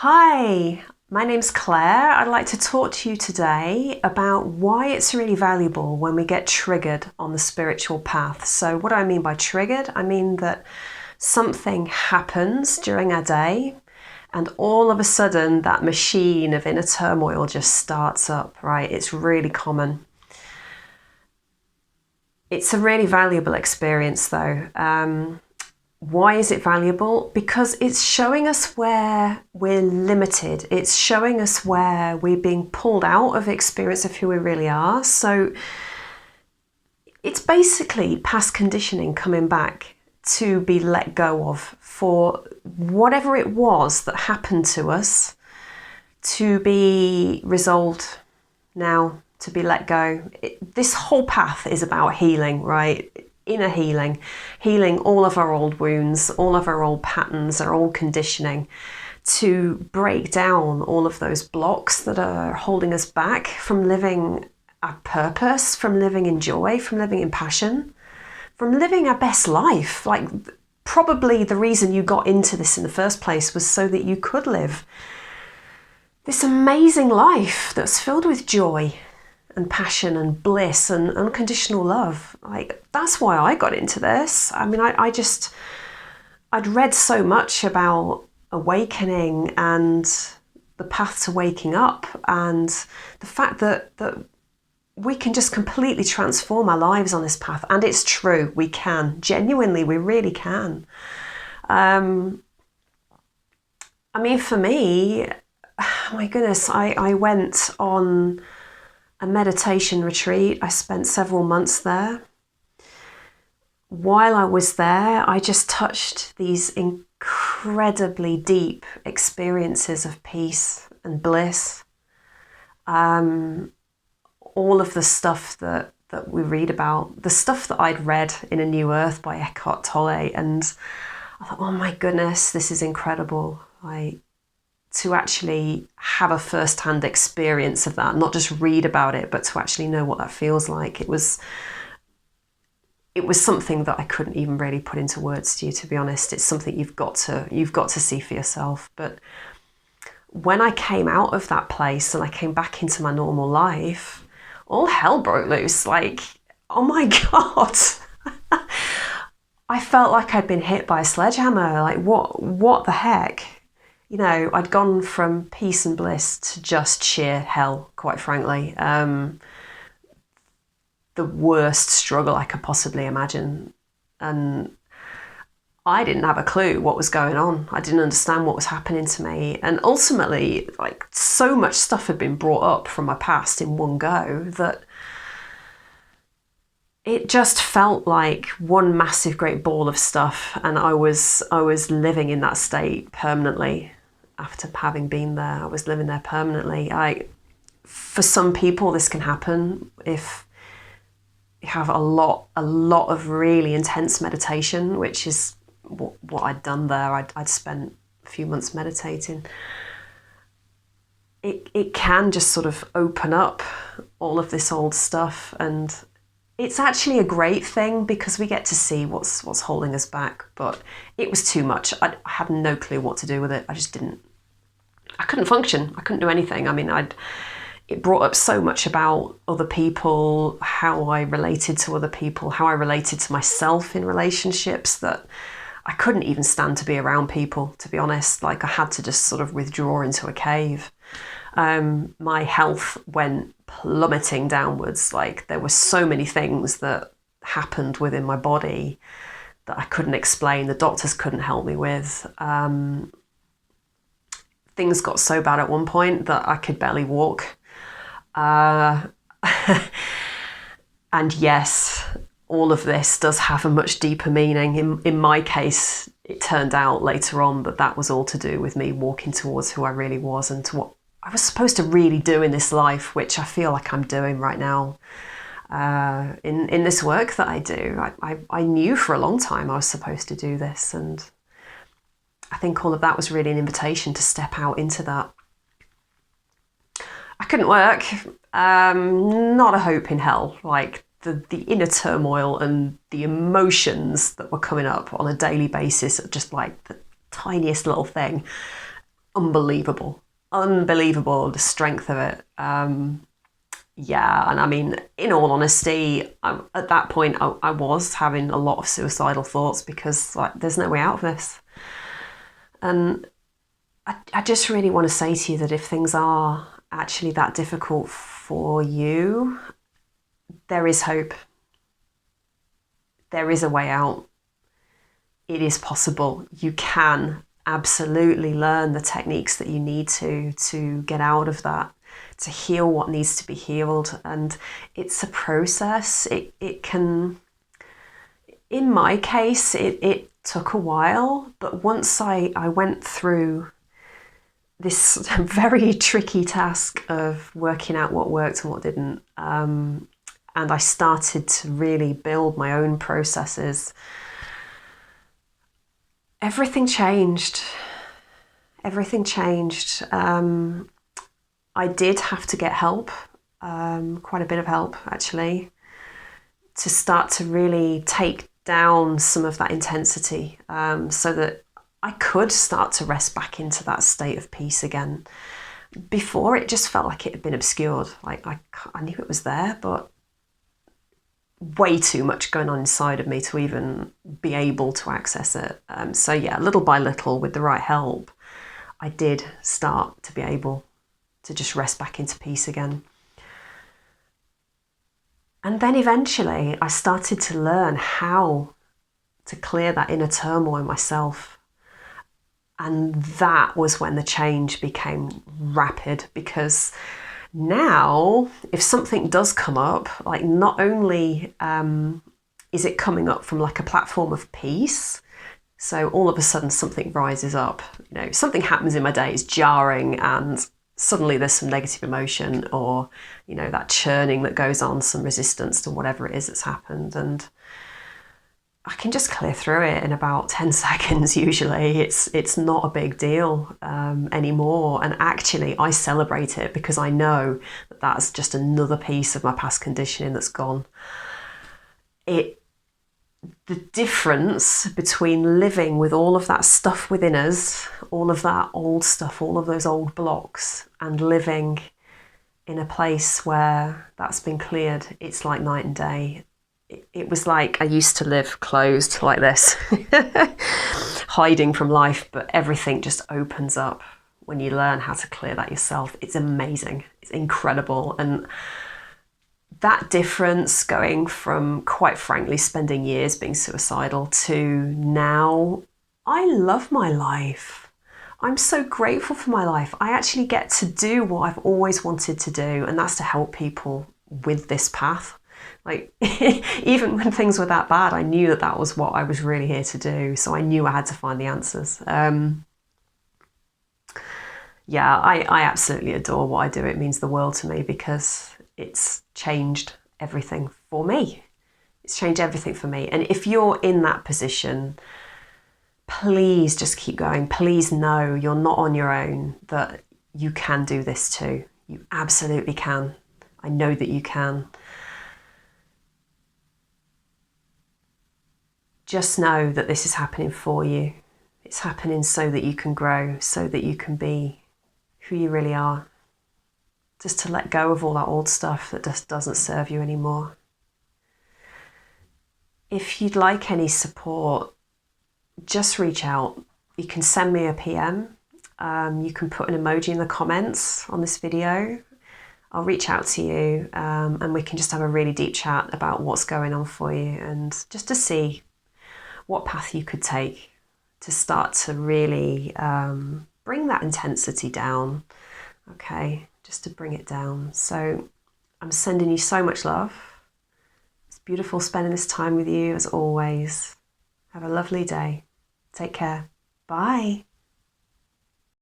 Hi, my name's Claire. I'd like to talk to you today about why it's really valuable when we get triggered on the spiritual path. So, what do I mean by triggered? I mean that something happens during our day, and all of a sudden, that machine of inner turmoil just starts up, right? It's really common. It's a really valuable experience, though. Why is it valuable? Because it's showing us where we're limited. It's showing us where we're being pulled out of experience of who we really are. So it's basically past conditioning coming back to be let go of for whatever it was that happened to us to be resolved now, to be let go. This whole path is about healing, right? Inner healing, healing all of our old wounds, all of our old patterns, our old conditioning, to break down all of those blocks that are holding us back from living our purpose, from living in joy, from living in passion, from living our best life. Like, probably the reason you got into this in the first place was so that you could live this amazing life that's filled with joy and passion and bliss and unconditional love. Like, that's why I got into this. I mean, I'd read so much about awakening and the path to waking up, and the fact that we can just completely transform our lives on this path. And it's true, we can. Genuinely, we really can. I mean, for me, my goodness, I went on a meditation retreat. I spent several months there. While I was there, I just touched these incredibly deep experiences of peace and bliss. All of the stuff that we read about, the stuff that I'd read in A New Earth by Eckhart Tolle, and I thought, oh my goodness, this is incredible. To actually have a first-hand experience of that, not just read about it, but to actually know what that feels like. It was something that I couldn't even really put into words to you, to be honest. It's something you've got to see for yourself. But when I came out of that place and I came back into my normal life, all hell broke loose. Like, oh my God. I felt like I'd been hit by a sledgehammer. Like, what the heck? You know, I'd gone from peace and bliss to just sheer hell, quite frankly. The worst struggle I could possibly imagine. And I didn't have a clue what was going on. I didn't understand what was happening to me. And ultimately, like, so much stuff had been brought up from my past in one go that it just felt like one massive great ball of stuff. And I was living in that state permanently. After having been there, I was living there permanently. For some people, this can happen if you have a lot of really intense meditation, which is what I'd done there. I'd spent a few months meditating. It can just sort of open up all of this old stuff, and it's actually a great thing because we get to see what's holding us back. But it was too much. I had no clue what to do with it. I couldn't function. I couldn't do anything. I mean, it brought up so much about other people, how I related to other people, how I related to myself in relationships, that I couldn't even stand to be around people, to be honest. Like, I had to just sort of withdraw into a cave. My health went plummeting downwards. Like, there were so many things that happened within my body that I couldn't explain. The doctors couldn't help me with. Things got so bad at one point that I could barely walk. And yes, all of this does have a much deeper meaning. In my case, it turned out later on that was all to do with me walking towards who I really was and to what I was supposed to really do in this life, which I feel like I'm doing right now. In this work that I do, I knew for a long time I was supposed to do this, and I think all of that was really an invitation to step out into that. I couldn't work, not a hope in hell. Like, the inner turmoil and the emotions that were coming up on a daily basis, just like the tiniest little thing, unbelievable. Unbelievable, the strength of it. Yeah, and I mean, in all honesty, at that point, I was having a lot of suicidal thoughts because like, there's no way out of this. And I just really want to say to you that if things are actually that difficult for you, there is hope. There is a way out. It is possible. You can absolutely learn the techniques that you need to get out of that, to heal what needs to be healed. And it's a process. It can, in my case, it took a while, but once I went through this very tricky task of working out what worked and what didn't, and I started to really build my own processes, everything changed. Everything changed. I did have to get help, quite a bit of help actually, to start to really take down some of that intensity, so that I could start to rest back into that state of peace again. Before, it just felt like it had been obscured. Like I knew it was there, but way too much going on inside of me to even be able to access it. So yeah, little by little, with the right help, I did start to be able to just rest back into peace again. And then eventually I started to learn how to clear that inner turmoil myself. And that was when the change became rapid, because now if something does come up, like not only is it coming up from like a platform of peace, so all of a sudden something rises up, something happens in my day, it's jarring, and suddenly there's some negative emotion, or that churning that goes on, some resistance to whatever it is that's happened, and I can just clear through it in about 10 seconds usually. It's not a big deal anymore, and actually I celebrate it because I know that that's just another piece of my past conditioning that's gone. The difference between living with all of that stuff within us, all of that old stuff, all of those old blocks, and living in a place where that's been cleared, it's like night and day. It was like I used to live closed like this, hiding from life, but everything just opens up when you learn how to clear that yourself. It's amazing. It's incredible. And that difference, going from, quite frankly, spending years being suicidal to now, I love my life. I'm so grateful for my life. I actually get to do what I've always wanted to do, and that's to help people with this path. Like, even when things were that bad, I knew that was what I was really here to do. So I knew I had to find the answers. Yeah, I absolutely adore what I do. It means the world to me because it's changed everything for me. It's changed everything for me. And if you're in that position, please just keep going. Please know you're not on your own, that you can do this too. You absolutely can. I know that you can. Just know that this is happening for you. It's happening so that you can grow, so that you can be who you really are. Just to let go of all that old stuff that just doesn't serve you anymore. If you'd like any support, just reach out. You can send me a PM. You can put an emoji in the comments on this video. I'll reach out to you, and we can just have a really deep chat about what's going on for you, and just to see what path you could take to start to really bring that intensity down. Okay, just to bring it down. So I'm sending you so much love. It's beautiful spending this time with you as always. Have a lovely day. Take care. Bye.